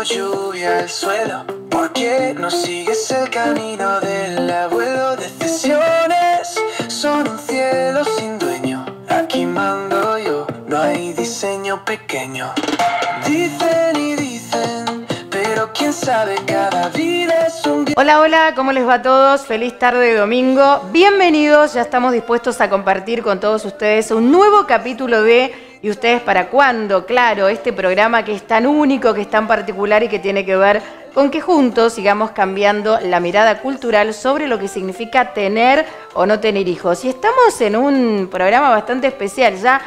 lluvia al suelo. ¿Por qué no sigues el camino del abuelo? Decisiones son un cielo sin dueño. Aquí mando yo, no hay diseño pequeño. Dicen y dicen, pero quién sabe, cada vida es un... Hola, hola, ¿cómo les va a todos? Feliz tarde de domingo. Bienvenidos, ya estamos dispuestos a compartir con todos ustedes un nuevo capítulo de ¿Y ustedes para cuándo? Claro, este programa que es tan único, que es tan particular y que tiene que ver con que juntos sigamos cambiando la mirada cultural sobre lo que significa tener o no tener hijos. Y estamos en un programa bastante especial, ya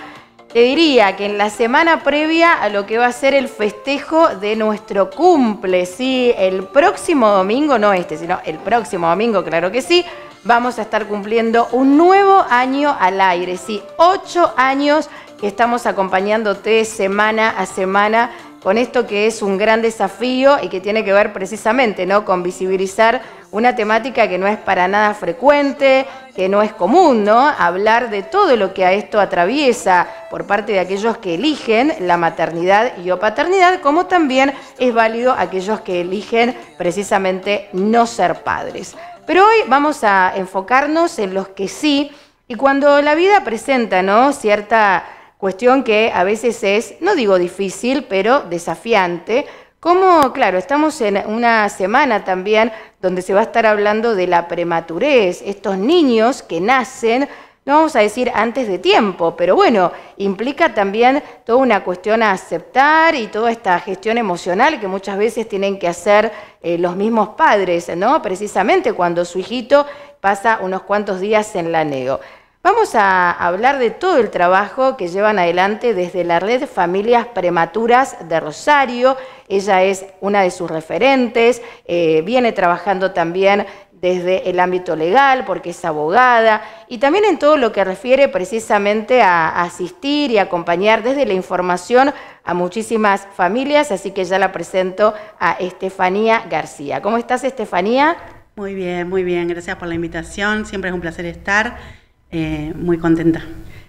te diría que en la semana previa a lo que va a ser el festejo de nuestro cumple, sí, el próximo domingo, no este, sino el próximo domingo, claro que sí, vamos a estar cumpliendo un nuevo año al aire, sí, 8 años que estamos acompañándote semana a semana con esto que es un gran desafío y que tiene que ver precisamente, ¿no?, con visibilizar una temática que no es para nada frecuente, que no es común, ¿no?, hablar de todo lo que a esto atraviesa por parte de aquellos que eligen la maternidad y o paternidad, como también es válido aquellos que eligen precisamente no ser padres. Pero hoy vamos a enfocarnos en los que sí, y cuando la vida presenta, ¿no?, cierta cuestión que a veces es, no digo difícil, pero desafiante, como, claro, estamos en una semana también donde se va a estar hablando de la prematurez, estos niños que nacen, no vamos a decir antes de tiempo, pero bueno, implica también toda una cuestión a aceptar y toda esta gestión emocional que muchas veces tienen que hacer los mismos padres, ¿no?, precisamente cuando su hijito pasa unos cuantos días en la neo. Vamos a hablar de todo el trabajo que llevan adelante desde la Red Familias Prematuras de Rosario. Ella es una de sus referentes, viene trabajando también desde el ámbito legal porque es abogada y también en todo lo que refiere precisamente a asistir y acompañar desde la información a muchísimas familias, así que ya la presento a Estefanía García. ¿Cómo estás, Estefanía? Muy bien, gracias por la invitación, siempre es un placer estar. Muy contenta.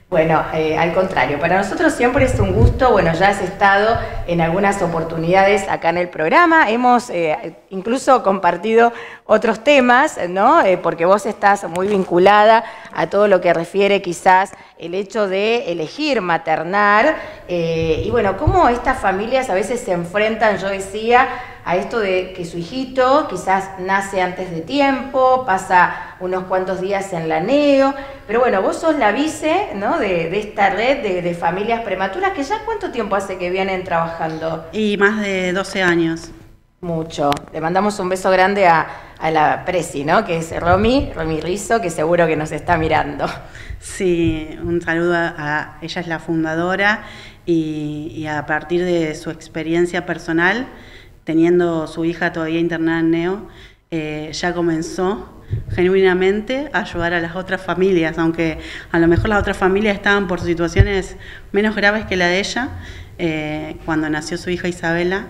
Bueno, al contrario, para nosotros siempre es un gusto. Bueno, ya has estado en algunas oportunidades acá en el programa, hemos incluso compartido otros temas, ¿no? Porque vos estás muy vinculada a todo lo que refiere quizás el hecho de elegir maternar, y bueno, cómo estas familias a veces se enfrentan, yo decía, a esto de que su hijito quizás nace antes de tiempo, pasa unos cuantos días en la neo, pero bueno, vos sos la vice, ¿no?, de esta red de familias prematuras, que ya ¿cuánto tiempo hace que vienen trabajando? Y más de 12 años. Mucho. Le mandamos un beso grande a la presi, ¿no?, que es Romy Rizzo, que seguro que nos está mirando. Sí, un saludo a ella, es la fundadora y a partir de su experiencia personal, teniendo su hija todavía internada en neo, ya comenzó genuinamente a ayudar a las otras familias, aunque a lo mejor las otras familias estaban por situaciones menos graves que la de ella. Cuando nació su hija Isabela,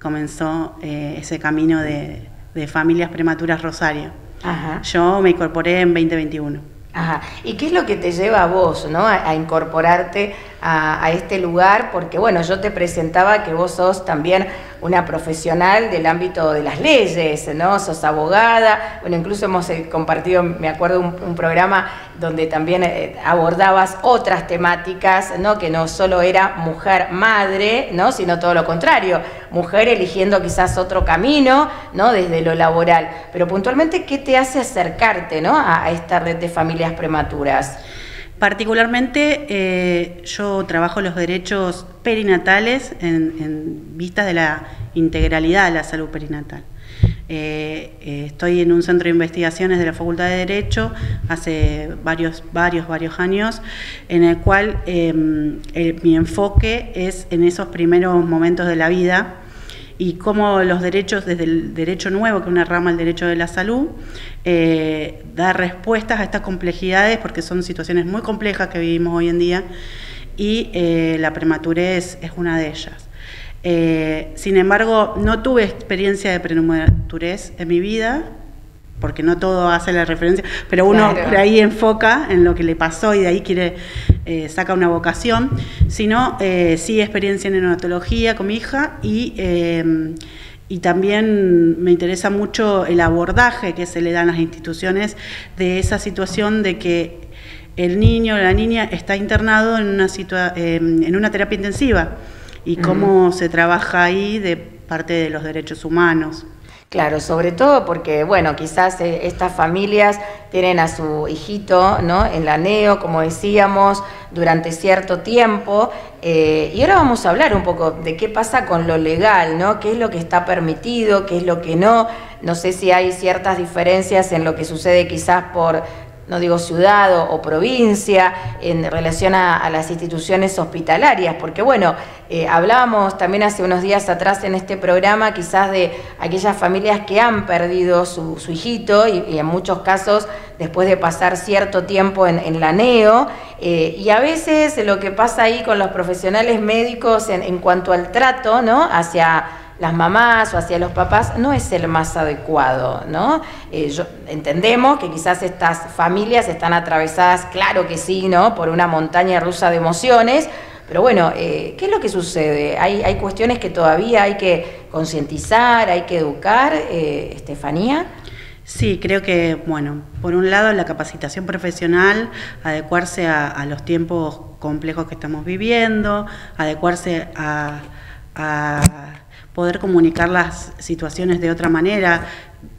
comenzó ese camino de Familias Prematuras Rosario. Ajá. Yo me incorporé en 2021. Ajá. ¿Y qué es lo que te lleva a vos, ¿no?, a incorporarte a este lugar? Porque bueno, yo te presentaba que vos sos también una profesional del ámbito de las leyes, ¿no? Sos abogada, bueno, incluso hemos compartido, me acuerdo, un programa donde también abordabas otras temáticas, ¿no?, que no solo era mujer madre, ¿no?, sino todo lo contrario, mujer eligiendo quizás otro camino, ¿no?, desde lo laboral. Pero puntualmente, ¿qué te hace acercarte, ¿no?, a esta red de familias prematuras? Particularmente yo trabajo los derechos perinatales en vistas de la integralidad de la salud perinatal. Estoy en un centro de investigaciones de la Facultad de Derecho hace varios años, en el cual mi enfoque es en esos primeros momentos de la vida y cómo los derechos, desde el derecho nuevo, que es una rama del derecho de la salud, da respuestas a estas complejidades, porque son situaciones muy complejas que vivimos hoy en día, y la prematurez es una de ellas. Sin embargo, no tuve experiencia de prematurez en mi vida, porque no todo hace la referencia, pero uno por ahí enfoca en lo que le pasó y de ahí quiere saca una vocación, sino sí experiencia en neonatología con mi hija y también me interesa mucho el abordaje que se le da en las instituciones de esa situación de que el niño o la niña está internado en una terapia intensiva y cómo se trabaja ahí de parte de los derechos humanos. Claro, sobre todo porque, bueno, quizás estas familias tienen a su hijito, ¿no?, en la neo, como decíamos, durante cierto tiempo. Y ahora vamos a hablar un poco de qué pasa con lo legal, ¿no? ¿Qué es lo que está permitido, qué es lo que no? No sé si hay ciertas diferencias en lo que sucede quizás por, no digo ciudad o provincia, en relación a las instituciones hospitalarias, porque bueno, hablábamos también hace unos días atrás en este programa quizás de aquellas familias que han perdido su hijito y en muchos casos después de pasar cierto tiempo en la neo, y a veces lo que pasa ahí con los profesionales médicos en cuanto al trato, ¿no?, hacia las mamás o hacia los papás no es el más adecuado, ¿no? Entendemos que quizás estas familias están atravesadas, claro que sí, ¿no?, por una montaña rusa de emociones, pero bueno, ¿qué es lo que sucede? Hay cuestiones que todavía hay que concientizar, hay que educar, Estefanía. Sí, creo que, bueno, por un lado la capacitación profesional, adecuarse a los tiempos complejos que estamos viviendo, adecuarse a poder comunicar las situaciones de otra manera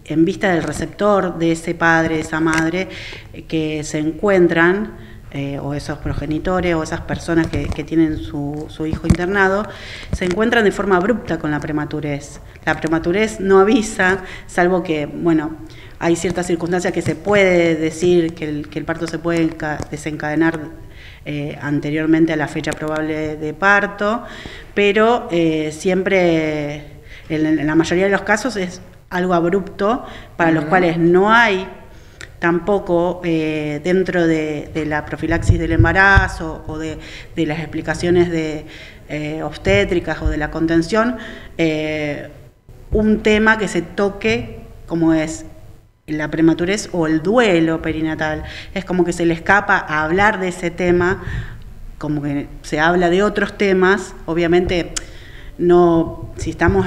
en vista del receptor de ese padre, esa madre que se encuentran, o esos progenitores o esas personas que tienen su hijo internado, se encuentran de forma abrupta con la prematurez. La prematurez no avisa, salvo que, bueno, hay ciertas circunstancias que se puede decir que el parto se puede desencadenar anteriormente a la fecha probable de parto, pero siempre, en la mayoría de los casos, es algo abrupto, para los cuales no hay tampoco dentro de la profilaxis del embarazo o de las explicaciones obstétricas o de la contención, un tema que se toque como es la prematurez o el duelo perinatal. Es como que se le escapa a hablar de ese tema, como que se habla de otros temas. Obviamente, no, si estamos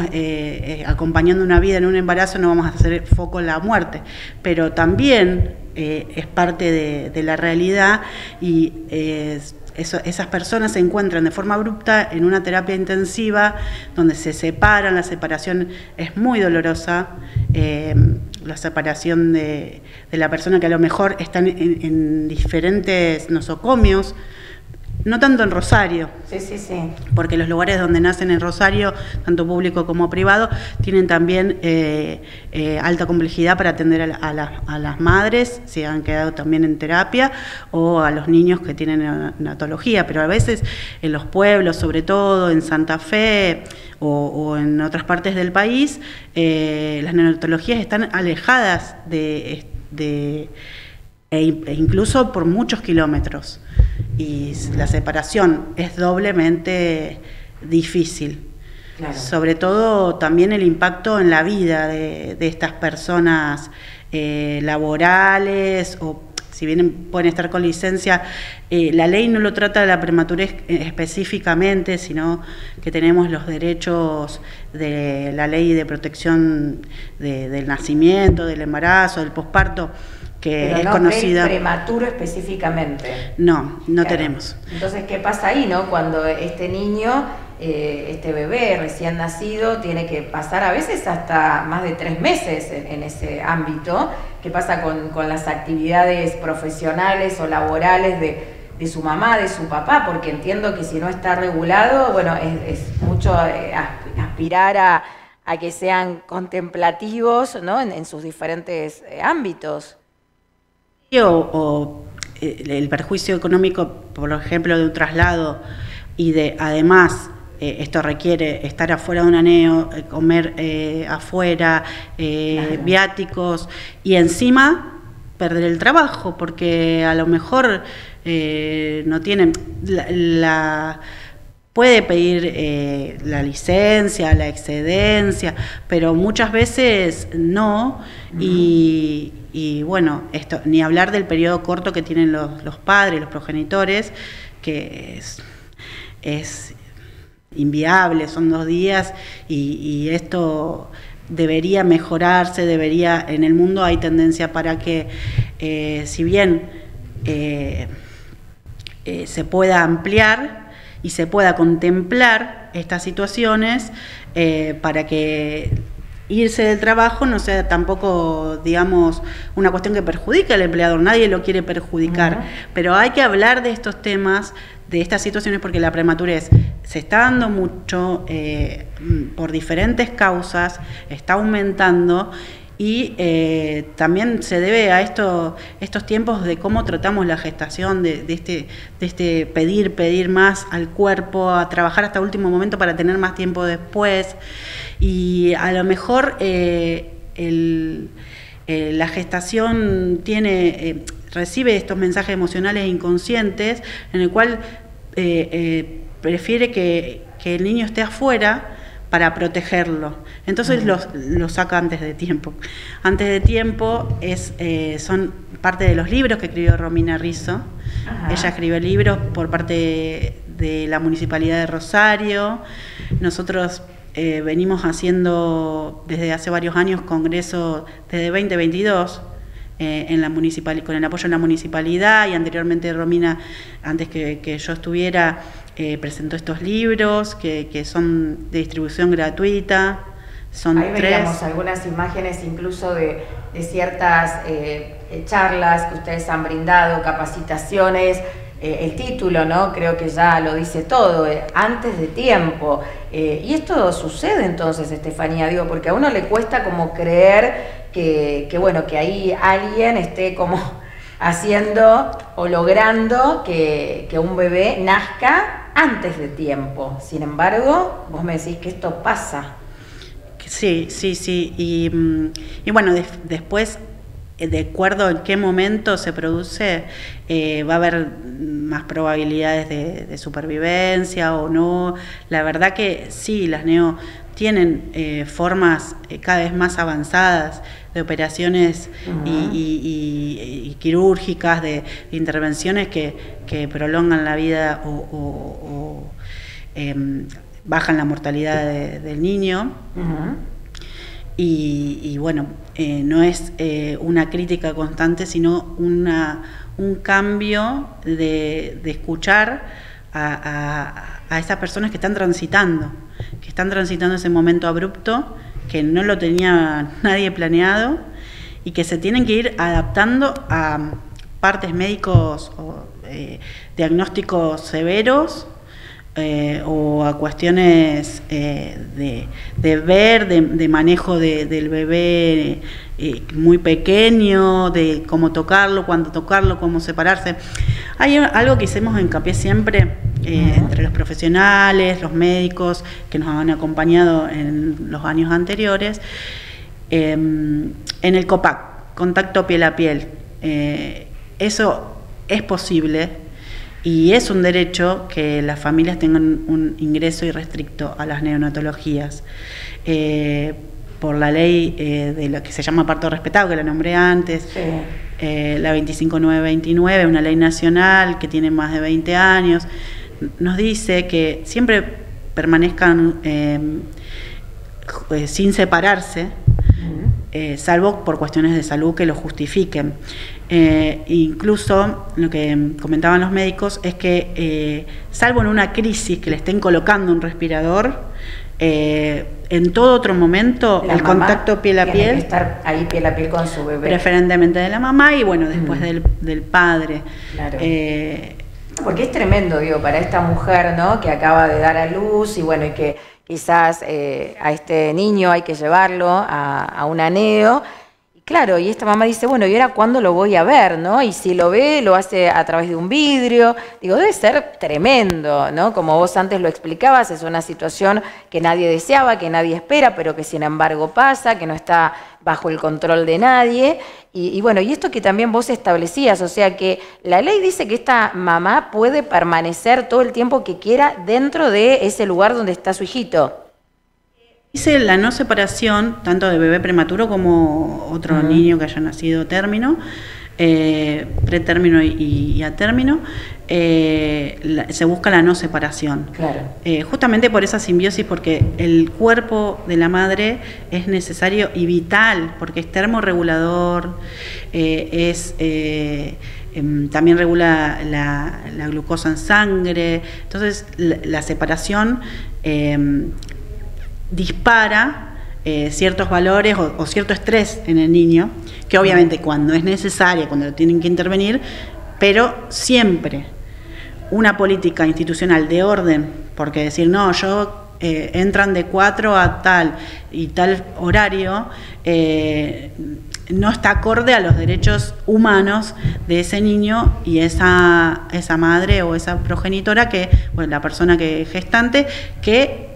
acompañando una vida en un embarazo, no vamos a hacer foco en la muerte, pero también es parte de la realidad y esas personas se encuentran de forma abrupta en una terapia intensiva donde se separan. La separación es muy dolorosa, la separación de la persona que a lo mejor están en diferentes nosocomios, no tanto en Rosario, sí. Porque los lugares donde nacen en Rosario, tanto público como privado, tienen también alta complejidad para atender a las madres, si han quedado también en terapia, o a los niños que tienen neonatología, pero a veces en los pueblos, sobre todo en Santa Fe o en otras partes del país, las neonatologías están alejadas e incluso por muchos kilómetros, y la separación es doblemente difícil. Claro. Sobre todo también el impacto en la vida de estas personas laborales, o si bien pueden estar con licencia, la ley no lo trata de la prematurez específicamente, sino que tenemos los derechos de la ley de protección del nacimiento, del embarazo, del posparto, que pero es no conocida. Prematuro específicamente. No claro. Tenemos. Entonces, ¿qué pasa ahí, no? Cuando este niño, este bebé recién nacido, tiene que pasar a veces hasta más de 3 meses en ese ámbito. ¿Qué pasa con las actividades profesionales o laborales de su mamá, de su papá? Porque entiendo que si no está regulado, bueno, es mucho aspirar a que sean contemplativos, ¿no?, en sus diferentes ámbitos. O el perjuicio económico, por ejemplo, de un traslado, y además esto requiere estar afuera de una neo, comer afuera, claro, viáticos, y encima perder el trabajo, porque a lo mejor no tienen puede pedir la licencia, la excedencia, pero muchas veces no. Y bueno, esto, ni hablar del periodo corto que tienen los padres, los progenitores, que es inviable, son 2 días, y esto debería mejorarse, en el mundo hay tendencia para que, si bien se pueda ampliar y se pueda contemplar estas situaciones, para que irse del trabajo no sea tampoco, digamos, una cuestión que perjudique al empleador. Nadie lo quiere perjudicar, pero hay que hablar de estos temas, de estas situaciones, porque la prematurez se está dando mucho por diferentes causas, está aumentando, y también se debe a estos tiempos de cómo tratamos la gestación, de este pedir más al cuerpo, a trabajar hasta último momento para tener más tiempo después, y a lo mejor la gestación recibe estos mensajes emocionales inconscientes en el cual prefiere que el niño esté afuera para protegerlo. Entonces lo saca antes de tiempo. Antes de tiempo son parte de los libros que escribió Romina Rizzo. Ella escribió libros por parte de la Municipalidad de Rosario. Nosotros venimos haciendo desde hace varios años congresos desde 2022 con el apoyo de la municipalidad, y anteriormente Romina, antes que yo estuviera, presentó estos libros que son de distribución gratuita. Son Ahí 3. veíamos algunas imágenes incluso de ciertas charlas que ustedes han brindado, capacitaciones. El título, ¿no? Creo que ya lo dice todo, antes de tiempo. Y esto sucede entonces, Estefanía, digo, porque a uno le cuesta como creer que bueno, que ahí alguien esté como haciendo o logrando que un bebé nazca antes de tiempo. Sin embargo, vos me decís que esto pasa. Sí. Y bueno, después, de acuerdo en qué momento se produce, va a haber más probabilidades de supervivencia o no. La verdad que sí, las neo tienen formas cada vez más avanzadas de operaciones y quirúrgicas, de intervenciones que prolongan la vida o bajan la mortalidad del niño. Y bueno, no es una crítica constante, sino un cambio de escuchar a esas personas que están transitando ese momento abrupto, que no lo tenía nadie planeado, y que se tienen que ir adaptando a partes médicos o diagnósticos severos, o a cuestiones de manejo del bebé muy pequeño, de cómo tocarlo, cuándo tocarlo, cómo separarse. Hay algo que hicimos hincapié siempre entre los profesionales, los médicos que nos han acompañado en los años anteriores, en el COPAC, contacto piel a piel. Eso es posible. Y es un derecho que las familias tengan un ingreso irrestricto a las neonatologías. Por la ley de lo que se llama parto respetado, que la nombré antes, la 25929, una ley nacional que tiene más de 20 años, nos dice que siempre permanezcan sin separarse, salvo por cuestiones de salud que lo justifiquen. Incluso lo que comentaban los médicos es que salvo en una crisis que le estén colocando un respirador, en todo otro momento el contacto piel a piel tiene que estar ahí piel a piel con su bebé, preferentemente de la mamá y bueno, después del padre. Claro. Porque es tremendo, digo, para esta mujer, ¿no?, que acaba de dar a luz y bueno, y que quizás a este niño hay que llevarlo a una neo. Claro, y esta mamá dice, bueno, ¿y ahora cuándo lo voy a ver, no? Y si lo ve, lo hace a través de un vidrio. Digo, debe ser tremendo, ¿no? Como vos antes lo explicabas, es una situación que nadie deseaba, que nadie espera, pero que sin embargo pasa, que no está bajo el control de nadie. Y bueno, y esto que también vos establecías, o sea que la ley dice que esta mamá puede permanecer todo el tiempo que quiera dentro de ese lugar donde está su hijito. Dice la no separación, tanto de bebé prematuro como otro niño que haya nacido término, pretérmino y a término, se busca la no separación. Claro. Justamente por esa simbiosis, porque el cuerpo de la madre es necesario y vital, porque es termorregulador, también regula la glucosa en sangre. Entonces la separación dispara ciertos valores o cierto estrés en el niño, que obviamente cuando es necesaria, cuando lo tienen que intervenir, pero siempre una política institucional de orden, porque decir, no, entran de 4 a tal y tal horario, no está acorde a los derechos humanos de ese niño y esa madre o esa progenitora, bueno, la persona que es gestante, que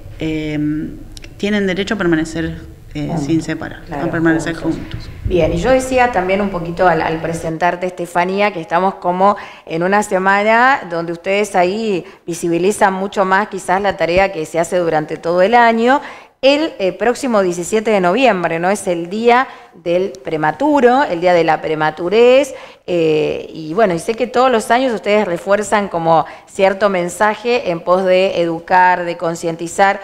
tienen derecho a permanecer sin separar, claro, a permanecer juntos. Bien, y yo decía también un poquito al presentarte, Estefanía, que estamos como en una semana donde ustedes ahí visibilizan mucho más quizás la tarea que se hace durante todo el año. El próximo 17 de noviembre, ¿no? Es el día del prematuro, el día de la prematurez, y bueno, y sé que todos los años ustedes refuerzan como cierto mensaje en pos de educar, de concientizar,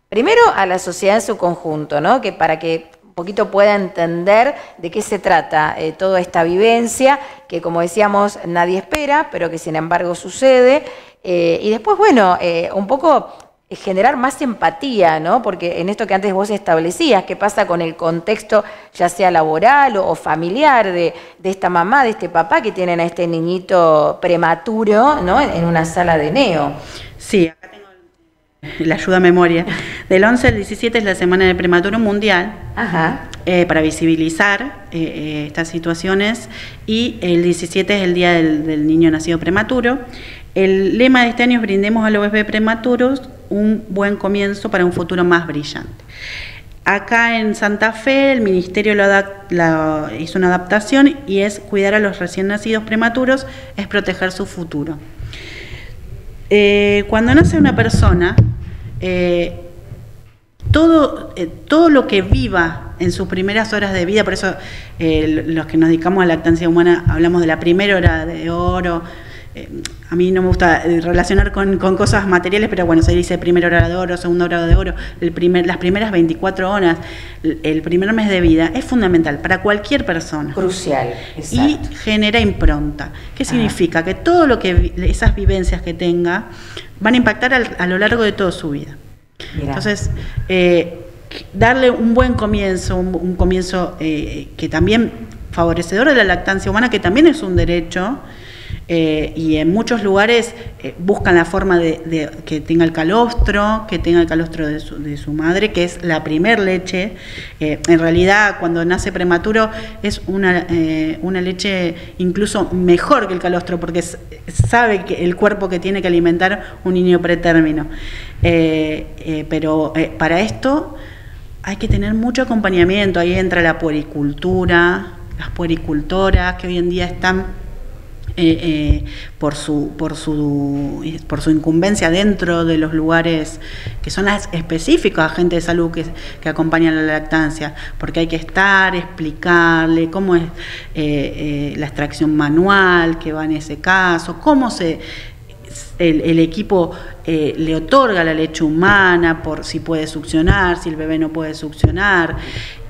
primero a la sociedad en su conjunto, ¿no? Que para que un poquito pueda entender de qué se trata toda esta vivencia, que como decíamos nadie espera, pero que sin embargo sucede, y después, bueno, un poco generar más empatía, ¿no? Porque en esto que antes vos establecías, qué pasa con el contexto, ya sea laboral o familiar, de esta mamá, de este papá que tienen a este niñito prematuro, ¿no? En una sala de neo. Sí, acá tengo la ayuda a memoria. Del 11 al 17 es la Semana del Prematuro Mundial. Ajá. Para visibilizar estas situaciones, y el 17 es el Día del Niño Nacido Prematuro. El lema de este año es: brindemos a los bebés prematuros un buen comienzo para un futuro más brillante. Acá en Santa Fe el Ministerio hizo una adaptación y es: cuidar a los recién nacidos prematuros es proteger su futuro. Cuando nace una persona, todo lo que viva en sus primeras horas de vida, por eso los que nos dedicamos a la lactancia humana hablamos de la primera hora de oro. A mí no me gusta relacionar con cosas materiales, pero bueno, se dice primera hora de oro, segunda hora de oro, las primeras 24 horas, el primer mes de vida es fundamental para cualquier persona. Crucial, exacto. Y genera impronta. ¿Qué significa? Que todo lo que esas vivencias que tenga van a impactar a lo largo de toda su vida. Mirá. Entonces, darle un buen comienzo, un comienzo que también favorecedor de la lactancia humana, que también es un derecho. Y en muchos lugares buscan la forma de que tenga el calostro, de su madre, que es la primer leche. En realidad, cuando nace prematuro es una leche incluso mejor que el calostro, porque sabe que el cuerpo que tiene que alimentar un niño pretérmino. Pero para esto hay que tener mucho acompañamiento. Ahí entra la puericultura, las puericultoras que hoy en día están por su incumbencia dentro de los lugares que son las específicos agentes de salud que acompañan la lactancia, porque hay que explicarle cómo es la extracción manual que va en ese caso, cómo el equipo le otorga la leche humana, por si puede succionar, si el bebé no puede succionar,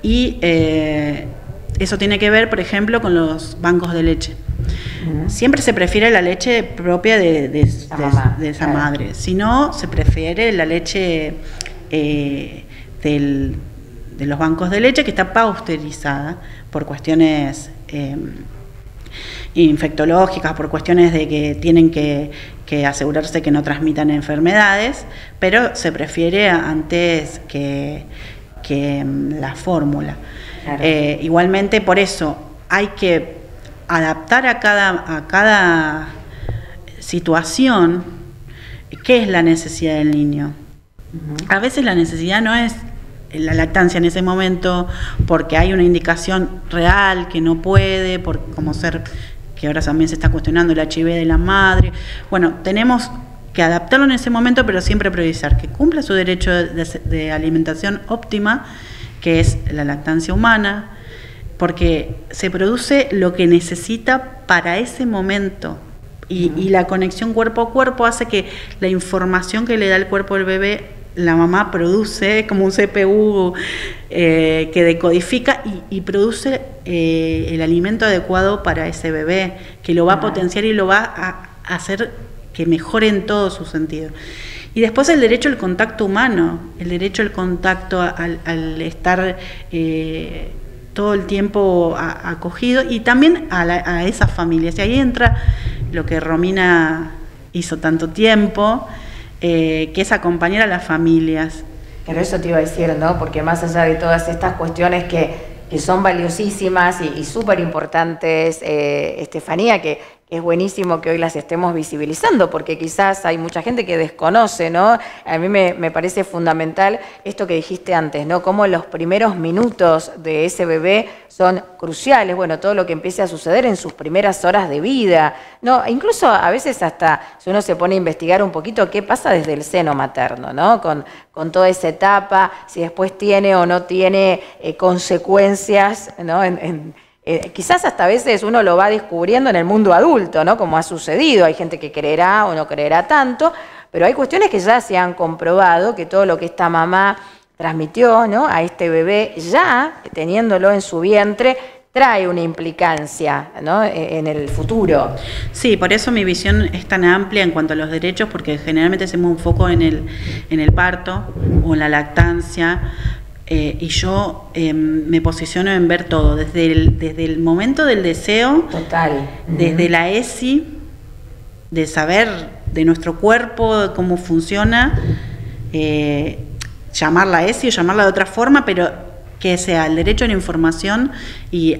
y eso tiene que ver, por ejemplo, con los bancos de leche. Siempre se prefiere la leche propia de esa madre, si no, se prefiere la leche de los bancos de leche que está pasteurizada por cuestiones infectológicas, por cuestiones de que tienen que asegurarse que no transmitan enfermedades, pero se prefiere antes que la fórmula. Claro. Igualmente, por eso hay que adaptar a cada situación qué es la necesidad del niño. A veces la necesidad no es la lactancia en ese momento, porque hay una indicación real que no puede, como ser, que ahora también se está cuestionando el HIV de la madre. Bueno, tenemos que adaptarlo en ese momento, pero siempre priorizar que cumpla su derecho de alimentación óptima, que es la lactancia humana, porque se produce lo que necesita para ese momento. Y la conexión cuerpo a cuerpo hace que la información que le da el cuerpo al bebé, la mamá produce como un CPU que decodifica y produce el alimento adecuado para ese bebé, que lo va a potenciar y lo va a hacer que mejore en todo su sentido. Y después el derecho al contacto humano, el derecho al contacto al estar todo el tiempo acogido, y también a esas familias. Y ahí entra lo que Romina hizo tanto tiempo, que es acompañar a las familias. Pero eso te iba a decir, ¿no? Porque más allá de todas estas cuestiones que son valiosísimas y súper importantes, Estefanía, que es buenísimo que hoy las estemos visibilizando, porque quizás hay mucha gente que desconoce, ¿no? A mí me parece fundamental esto que dijiste antes, ¿no? Cómo los primeros minutos de ese bebé son cruciales, bueno, todo lo que empiece a suceder en sus primeras horas de vida, ¿no? Incluso a veces hasta si uno se pone a investigar un poquito qué pasa desde el seno materno, ¿no? Con toda esa etapa, si después tiene o no tiene consecuencias, ¿no? Quizás hasta a veces uno lo va descubriendo en el mundo adulto, ¿no? Como ha sucedido, hay gente que creerá o no creerá tanto, pero hay cuestiones que ya se han comprobado, que todo lo que esta mamá transmitió, ¿no? A este bebé, ya teniéndolo en su vientre, trae una implicancia, ¿no? En el futuro. Sí, por eso mi visión es tan amplia en cuanto a los derechos, porque generalmente hacemos un foco en el parto o en la lactancia. Y yo me posiciono en ver todo, desde el momento del deseo, total, desde la ESI, de saber de nuestro cuerpo, de cómo funciona, llamarla ESI o llamarla de otra forma, pero que sea el derecho a la información y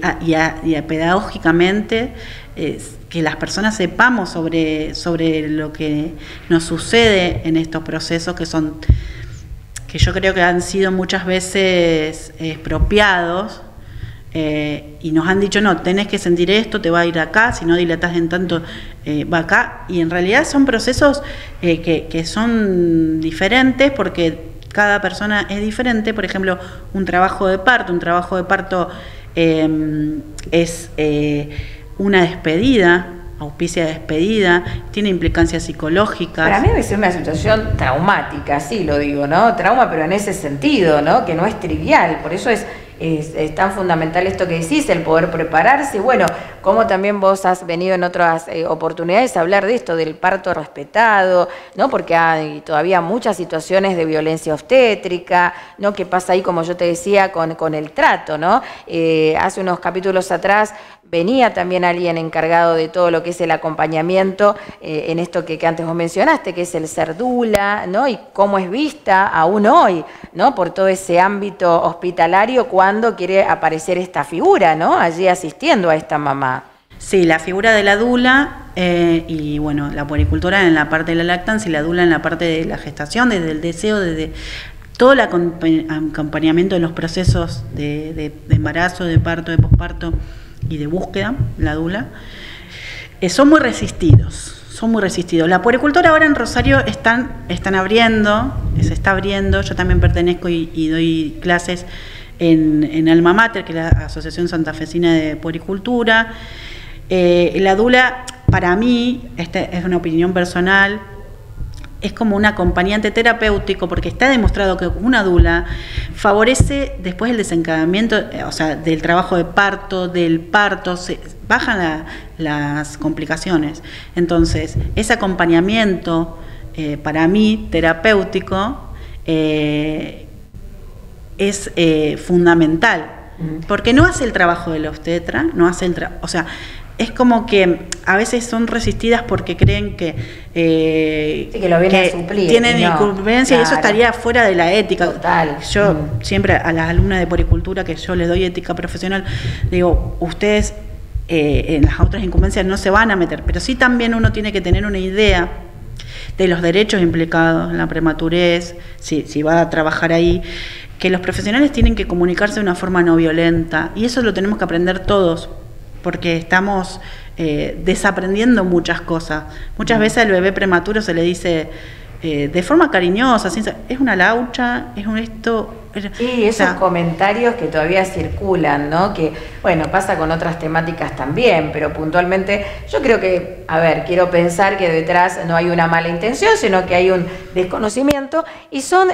pedagógicamente que las personas sepamos sobre lo que nos sucede en estos procesos que yo creo que han sido muchas veces expropiados, y nos han dicho, no, tenés que sentir esto, te va a ir acá, si no dilatás en tanto, va acá, y en realidad son procesos que son diferentes, porque cada persona es diferente. Por ejemplo, un trabajo de parto es una despedida, auspicia despedida, tiene implicancias psicológicas. Para mí debe ser una situación traumática, sí lo digo, ¿no? Trauma, pero en ese sentido, ¿no? Que no es trivial, por eso es tan fundamental esto que decís, el poder prepararse. Bueno, como también vos has venido en otras oportunidades a hablar de esto, del parto respetado, ¿no? Porque hay todavía muchas situaciones de violencia obstétrica, ¿no? ¿Qué pasa ahí, como yo te decía, con el trato, ¿no? Hace unos capítulos atrás venía también alguien encargado de todo lo que es el acompañamiento en esto que antes vos mencionaste, que es el ser dula, ¿no? Y cómo es vista aún hoy, ¿no? Por todo ese ámbito hospitalario cuando quiere aparecer esta figura, ¿no? Allí asistiendo a esta mamá. Sí, la figura de la dula y bueno, la puericultora en la parte de la lactancia y la dula en la parte de la gestación, desde el deseo, desde todo el acompañamiento de los procesos de embarazo, de parto, de posparto y de búsqueda, la dula, son muy resistidos. La puericultora ahora en Rosario están abriendo, se está abriendo. Yo también pertenezco y doy clases en Alma Mater, que es la Asociación Santafesina de Puericultura. La dula, para mí, esta es una opinión personal, es como un acompañante terapéutico, porque está demostrado que una dula favorece después el desencadenamiento, o sea, del trabajo de parto, del parto, bajan las complicaciones. Entonces, ese acompañamiento, para mí, terapéutico, es fundamental, porque no hace el trabajo de la obstetra, o sea, es como que a veces son resistidas porque creen que lo vienen a suplir, tienen incumbencia, claro. Y eso estaría fuera de la ética. Total. Yo siempre a las alumnas de puericultura, que yo les doy ética profesional, digo, ustedes en las otras incumbencias no se van a meter, pero sí también uno tiene que tener una idea de los derechos implicados en la prematurez, si va a trabajar ahí, que los profesionales tienen que comunicarse de una forma no violenta, y eso lo tenemos que aprender todos, porque estamos desaprendiendo muchas cosas. Muchas veces al bebé prematuro se le dice de forma cariñosa, es una laucha, es un esto. Sí, esos comentarios que todavía circulan, ¿no? Que, bueno, pasa con otras temáticas también, pero puntualmente yo creo que, a ver, quiero pensar que detrás no hay una mala intención, sino que hay un desconocimiento, y son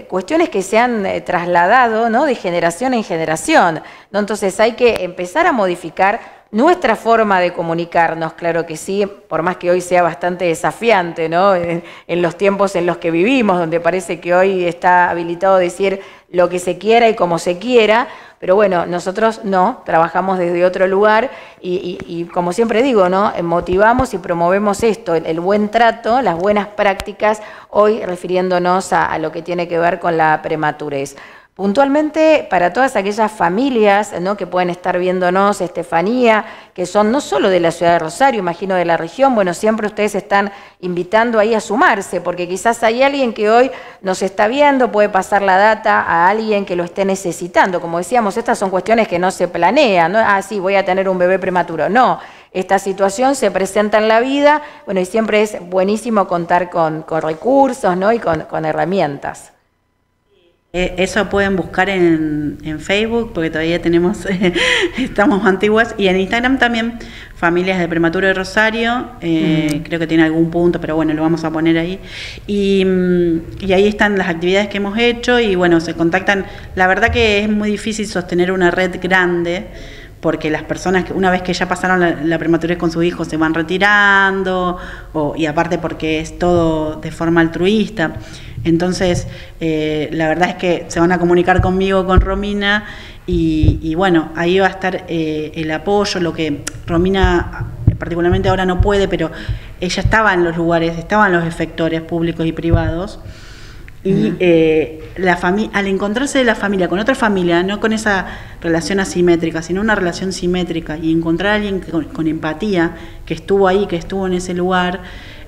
cuestiones que se han trasladado, ¿no? De generación en generación, ¿no? Entonces hay que empezar a modificar nuestra forma de comunicarnos, claro que sí, por más que hoy sea bastante desafiante, ¿no? En los tiempos en los que vivimos, donde parece que hoy está habilitado decir lo que se quiera y como se quiera, pero bueno, nosotros no, trabajamos desde otro lugar y como siempre digo, ¿no? Motivamos y promovemos esto, el buen trato, las buenas prácticas, hoy refiriéndonos a lo que tiene que ver con la prematurez. Puntualmente para todas aquellas familias, ¿no? Que pueden estar viéndonos, Estefanía, que son no solo de la ciudad de Rosario, imagino de la región, bueno, siempre ustedes están invitando ahí a sumarse, porque quizás hay alguien que hoy nos está viendo, puede pasar la data a alguien que lo esté necesitando. Como decíamos, estas son cuestiones que no se planean, ¿no? Ah, sí, voy a tener un bebé prematuro. No, esta situación se presenta en la vida, bueno, y siempre es buenísimo contar con recursos, ¿no? Y con herramientas. Eso pueden buscar en Facebook, porque todavía tenemos, estamos antiguas, y en Instagram también, Familias de Prematuro de Rosario, creo que tiene algún punto, pero bueno, lo vamos a poner ahí. Y ahí están las actividades que hemos hecho, y bueno, se contactan. La verdad que es muy difícil sostener una red grande, porque las personas que una vez que ya pasaron la prematurez con su hijo se van retirando, y aparte porque es todo de forma altruista. Entonces, la verdad es que se van a comunicar conmigo, con Romina, y bueno, ahí va a estar el apoyo, lo que Romina particularmente ahora no puede, pero ella estaba en los lugares, estaban los efectores públicos y privados, y al encontrarse la familia con otra familia, no con esa relación asimétrica, sino una relación simétrica, y encontrar a alguien con empatía, que estuvo ahí, que estuvo en ese lugar,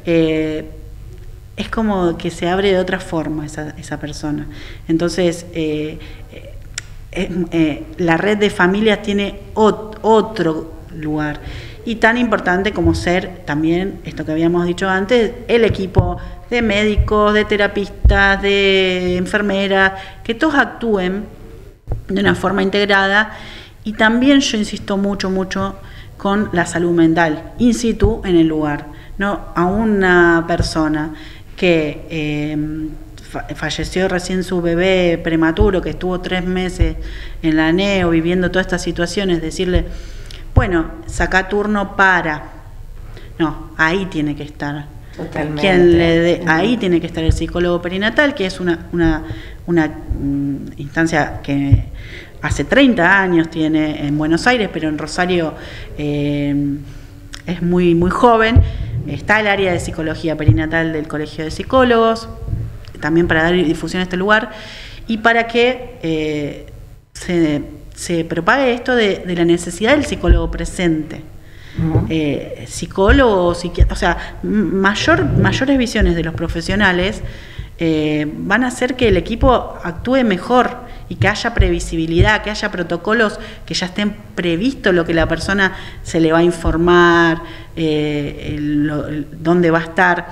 es como que se abre de otra forma esa persona. Entonces, la red de familias tiene otro lugar, y tan importante como ser también, esto que habíamos dicho antes, el equipo de médicos, de terapistas, de enfermeras, que todos actúen de una forma integrada. Y también yo insisto mucho con la salud mental, in situ, en el lugar, ¿no? A una persona que falleció recién su bebé prematuro, que estuvo 3 meses en la neo viviendo todas estas situaciones, decirle, bueno, saca turno para... No, ahí tiene que estar. Totalmente. Ahí tiene que estar el psicólogo perinatal, que es una instancia que hace 30 años tiene en Buenos Aires, pero en Rosario es muy joven. Está el área de psicología perinatal del Colegio de Psicólogos, también para dar difusión a este lugar, y para que se propague esto de la necesidad del psicólogo presente. Psicólogo, psiquiatra, o sea, mayores visiones de los profesionales van a hacer que el equipo actúe mejor, y que haya previsibilidad, que haya protocolos que ya estén previstos, lo que la persona se le va a informar, dónde va a estar.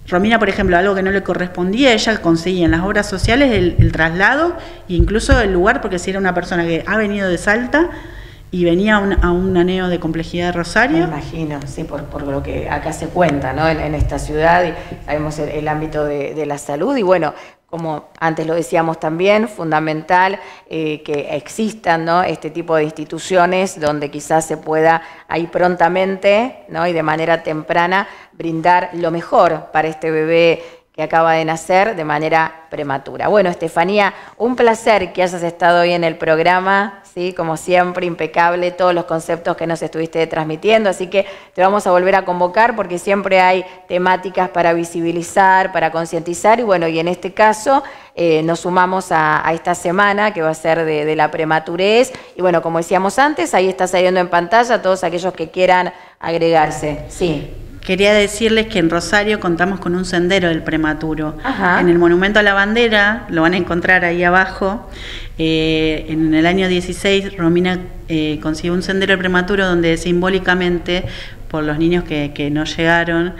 Romina, por ejemplo, algo que no le correspondía, ella conseguía en las obras sociales el traslado e incluso el lugar, porque si era una persona que ha venido de Salta y venía a un aneo de complejidad de Rosario. Me imagino, sí, por lo que acá se cuenta, ¿no? En esta ciudad, y sabemos el ámbito de la salud, y bueno, como antes lo decíamos también, fundamental que existan, ¿no? Este tipo de instituciones donde quizás se pueda ahí prontamente, ¿no? Y de manera temprana brindar lo mejor para este bebé que acaba de nacer de manera prematura. Bueno, Estefanía, un placer que hayas estado hoy en el programa, ¿sí? Como siempre, impecable todos los conceptos que nos estuviste transmitiendo, así que te vamos a volver a convocar porque siempre hay temáticas para visibilizar, para concientizar, y bueno, y en este caso nos sumamos a esta semana que va a ser de la prematurez, y bueno, como decíamos antes, ahí está saliendo en pantalla todos aquellos que quieran agregarse. Sí. quería decirles que en Rosario contamos con un sendero del prematuro. Ajá. En el Monumento a la Bandera, lo van a encontrar ahí abajo. En el año 16, Romina consiguió un sendero del prematuro donde simbólicamente, por los niños que no llegaron,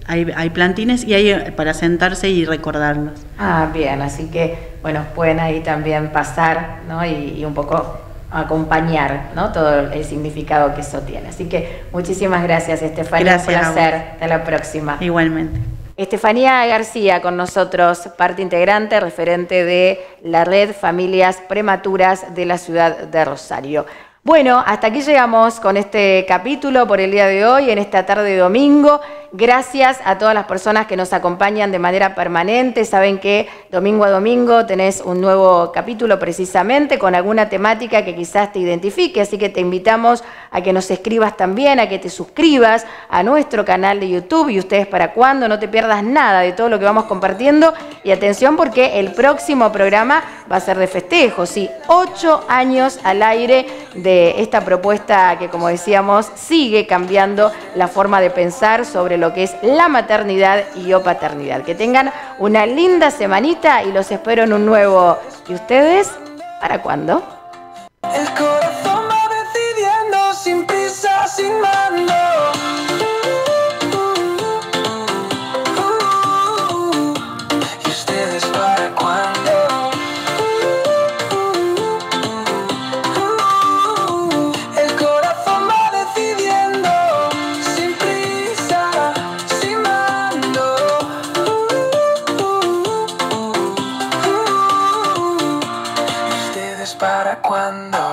hay plantines y hay para sentarse y recordarlos. Ah, bien, así que, bueno, pueden ahí también pasar, ¿no? Y un poco acompañar, ¿no? Todo el significado que eso tiene. Así que muchísimas gracias, Estefanía. Gracias, un placer. Hasta la próxima. Igualmente. Estefanía García con nosotros, parte integrante, referente de la red Familias Prematuras de la ciudad de Rosario. Bueno, hasta aquí llegamos con este capítulo por el día de hoy, en esta tarde de domingo. Gracias a todas las personas que nos acompañan de manera permanente. Saben que domingo a domingo tenés un nuevo capítulo precisamente con alguna temática que quizás te identifique. Así que te invitamos a que nos escribas también, a que te suscribas a nuestro canal de YouTube. Y Ustedes para Cuándo, no te pierdas nada de todo lo que vamos compartiendo. Y atención porque el próximo programa va a ser de festejo. Sí, 8 años al aire de esta propuesta que, como decíamos, sigue cambiando la forma de pensar sobre lo que es la maternidad y o paternidad. Que tengan una linda semanita y los espero en un nuevo ¿Y ustedes para cuándo? El corazón va decidiendo sin prisa, sin mando. ¿Y ustedes para cuándo? El corazón va decidiendo sin prisa, sin mando. ¿Y ustedes para cuándo?